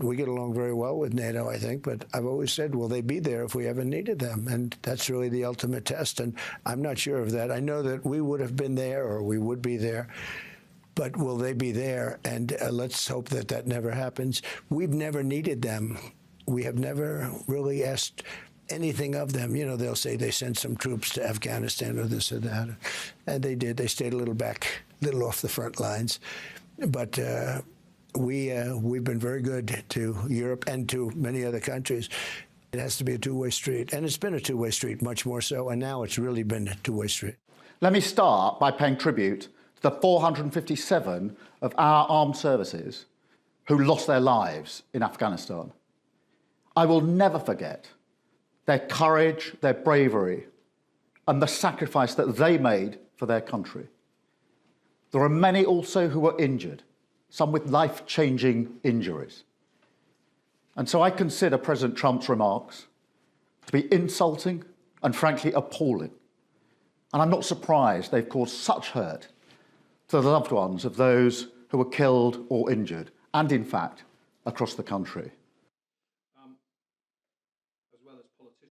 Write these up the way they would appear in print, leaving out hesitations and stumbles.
we get along very well with NATO, I think, but I've always said, will they be there if we ever needed them? And that's really the ultimate test, and I'm not sure of that. I know that we would have been there, or we would be there, but will they be there? And let's hope that that never happens. We've never needed them. We have never really asked anything of them. You know, they'll say they sent some troops to Afghanistan or this or that, and they did. They stayed a little back, a little off the front lines. But we've been very good to Europe and to many other countries. It has to be a two-way street, and it's been a two-way street, much more so, and now it's really been a two-way street. Let me start by paying tribute to the 457 of our armed services who lost their lives in Afghanistan. I will never forget their courage, their bravery, and the sacrifice that they made for their country. There are many also who were injured, some with life-changing injuries. And so I consider President Trump's remarks to be insulting and frankly appalling. And I'm not surprised they've caused such hurt to the loved ones of those who were killed or injured, and in fact, across the country. As well as politicians,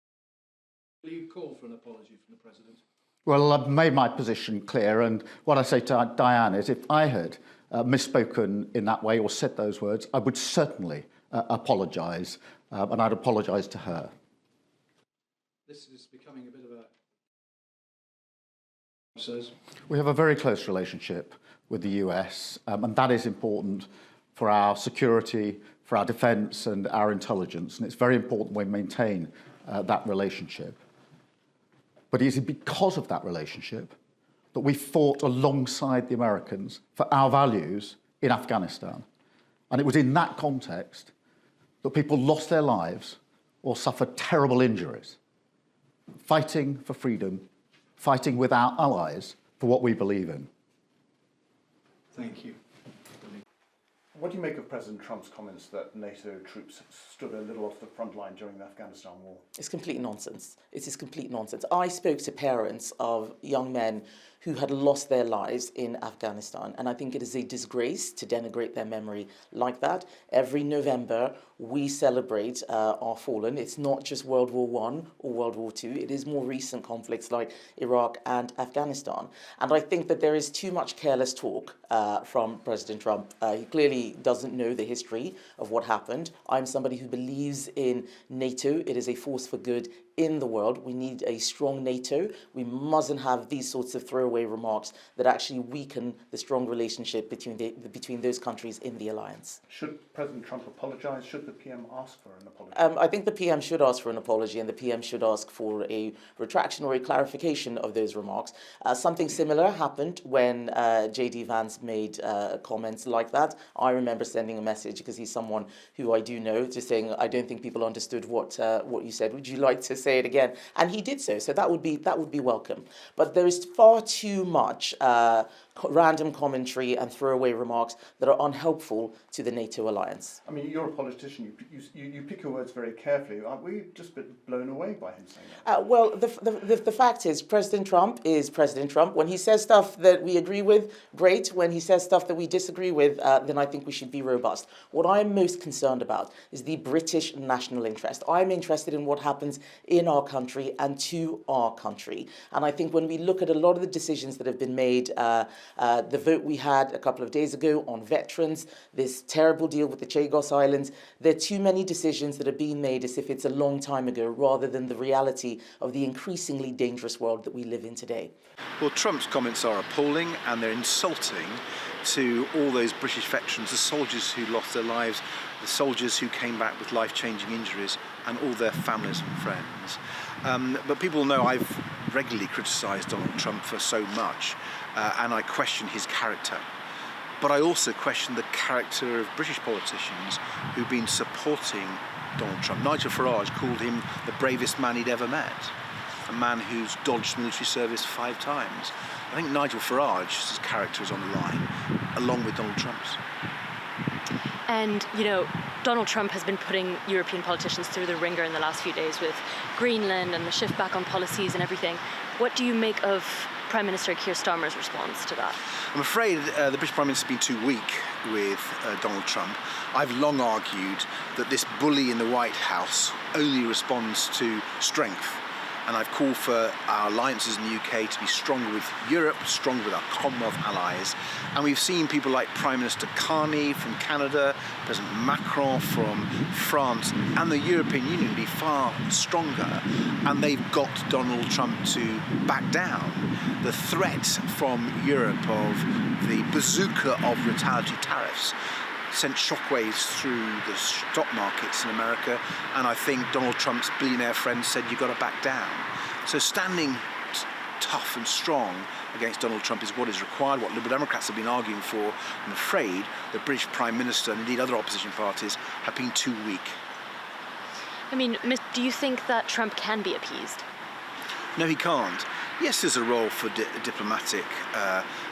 will you call for an apology from the President? Well, I've made my position clear, and what I say to Diane is if I had misspoken in that way or said those words, I would certainly apologise, and I'd apologise to her. This is becoming a bit of a... We have a very close relationship with the US, and that is important for our security, for our defence and our intelligence, and it's very important we maintain that relationship. But it is because of that relationship that we fought alongside the Americans for our values in Afghanistan. And it was in that context that people lost their lives or suffered terrible injuries, fighting for freedom, fighting with our allies for what we believe in. Thank you. What do you make of President Trump's comments that NATO troops stood a little off the front line during the Afghanistan war? It's complete nonsense. It is complete nonsense. I spoke to parents of young men who had lost their lives in Afghanistan, and I think it is a disgrace to denigrate their memory like that. Every November, we celebrate our fallen. It's not just World War I or World War II. It is more recent conflicts like Iraq and Afghanistan. And I think that there is too much careless talk from President Trump. He clearly doesn't know the history of what happened. I'm somebody who believes in NATO. It is a force for good in the world. We need a strong NATO. We mustn't have these sorts of throwaway remarks that actually weaken the strong relationship between those countries in the alliance. Should President Trump apologise? Should the PM ask for an apology? I think the PM should ask for an apology, and the PM should ask for a retraction or a clarification of those remarks. Something similar happened when J.D. Vance made comments like that. I remember sending a message, because he's someone who I do know, just saying, I don't think people understood what you said. Would you like to say it again? And he did so that would be welcome. But there is far too much random commentary and throwaway remarks that are unhelpful to the NATO alliance. I mean, you're a politician. You pick your words very carefully. Aren't we just a bit blown away by him saying that? Well, the fact is, President Trump is President Trump. When he says stuff that we agree with, great. When he says stuff that we disagree with, then I think we should be robust. What I'm most concerned about is the British national interest. I'm interested in what happens in our country and to our country. And I think when we look at a lot of the decisions that have been made, the vote we had a couple of days ago on veterans, this terrible deal with the Chagos Islands, there are too many decisions that are being made as if it's a long time ago, rather than the reality of the increasingly dangerous world that we live in today. Well, Trump's comments are appalling, and they're insulting to all those British veterans, the soldiers who lost their lives, the soldiers who came back with life-changing injuries, and all their families and friends. But people know I've regularly criticised Donald Trump for so much, and I question his character. But I also question the character of British politicians who've been supporting Donald Trump. Nigel Farage called him the bravest man he'd ever met, a man who's dodged military service 5 times. I think Nigel Farage's character is on the line, along with Donald Trump's. And, you know, Donald Trump has been putting European politicians through the ringer in the last few days with Greenland and the shift back on policies and everything. What do you make of Prime Minister Keir Starmer's response to that? I'm afraid the British Prime Minister has been too weak with Donald Trump. I've long argued that this bully in the White House only responds to strength. And I've called for our alliances in the UK to be stronger with Europe, stronger with our Commonwealth allies. And we've seen people like Prime Minister Carney from Canada, President Macron from France, and the European Union be far stronger. And they've got Donald Trump to back down. The threat from Europe of the bazooka of retaliatory tariffs sent shockwaves through the stock markets in America, and I think Donald Trump's billionaire friends said you've got to back down. So standing tough and strong against Donald Trump is what is required, what Liberal Democrats have been arguing for. I'm afraid the British Prime Minister and indeed other opposition parties have been too weak. I mean, do you think that Trump can be appeased? No, he can't. Yes, there's a role for diplomatic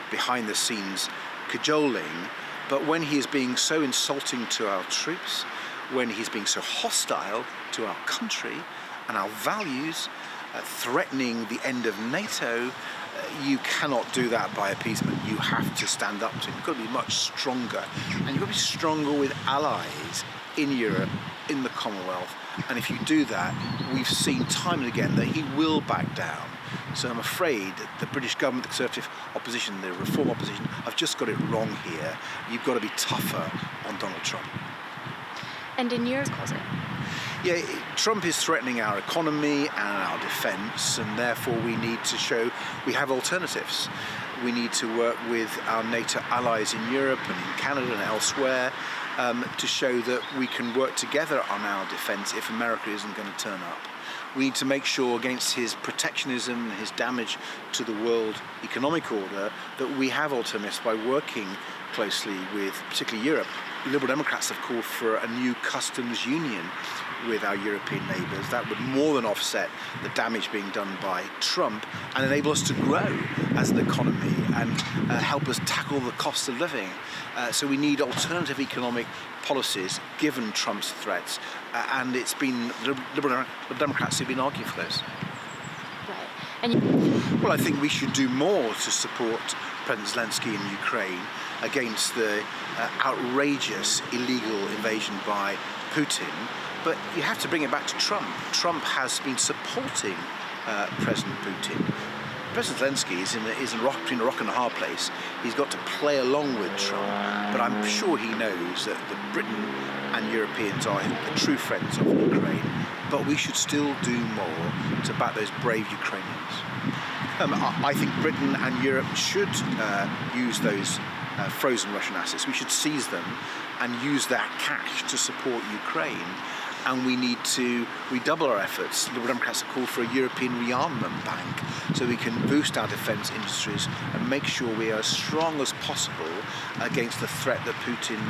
behind-the-scenes cajoling, but when he is being so insulting to our troops, when he's being so hostile to our country and our values, threatening the end of NATO, you cannot do that by appeasement. You have to stand up to him. You've got to be much stronger. And you've got to be stronger with allies in Europe, in the Commonwealth. And if you do that, we've seen time and again that he will back down. So I'm afraid that the British government, the Conservative opposition, the Reform opposition, have just got it wrong here. You've got to be tougher on Donald Trump. And in your closet? Yeah, Trump is threatening our economy and our defence, and therefore we need to show we have alternatives. We need to work with our NATO allies in Europe and in Canada and elsewhere to show that we can work together on our defence if America isn't going to turn up. We need to make sure against his protectionism and his damage to the world economic order that we have alternatives by working closely with particularly Europe. Liberal Democrats have called for a new customs union with our European neighbours. That would more than offset the damage being done by Trump and enable us to grow as an economy and help us tackle the cost of living. So we need alternative economic policies given Trump's threats, and it's been Liberal Democrats who've been arguing for those. Right. And Well, I think we should do more to support President Zelensky in Ukraine against the outrageous illegal invasion by Putin. But you have to bring it back to Trump. Trump has been supporting President Putin. President Zelensky is between a rock and a hard place. He's got to play along with Trump, but I'm sure he knows that Britain and Europeans are the true friends of Ukraine. But we should still do more to back those brave Ukrainians. I think Britain and Europe should use those frozen Russian assets. We should seize them and use that cash to support Ukraine. And we need to redouble our efforts. Liberal Democrats have called for a European rearmament bank so we can boost our defence industries and make sure we are as strong as possible against the threat that Putin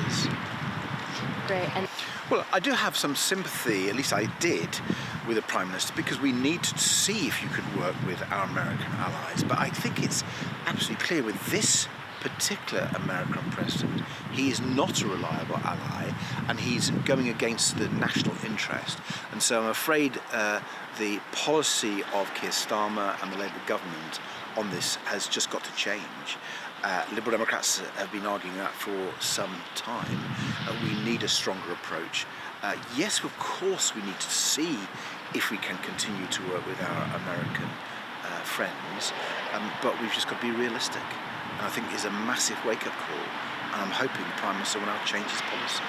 is. great. And Well, I do have some sympathy, at least I did, with the Prime Minister, because we need to see if you could work with our American allies. But I think it's absolutely clear with this particular American president, he is not a reliable ally, and he's going against the national interest. And so I'm afraid the policy of Keir Starmer and the Labour government on this has just got to change. Liberal Democrats have been arguing that for some time. We need a stronger approach. Yes, of course, we need to see if we can continue to work with our American friends, but we've just got to be realistic. And I think it's a massive wake-up call, and I'm hoping the Prime Minister will now change his policy.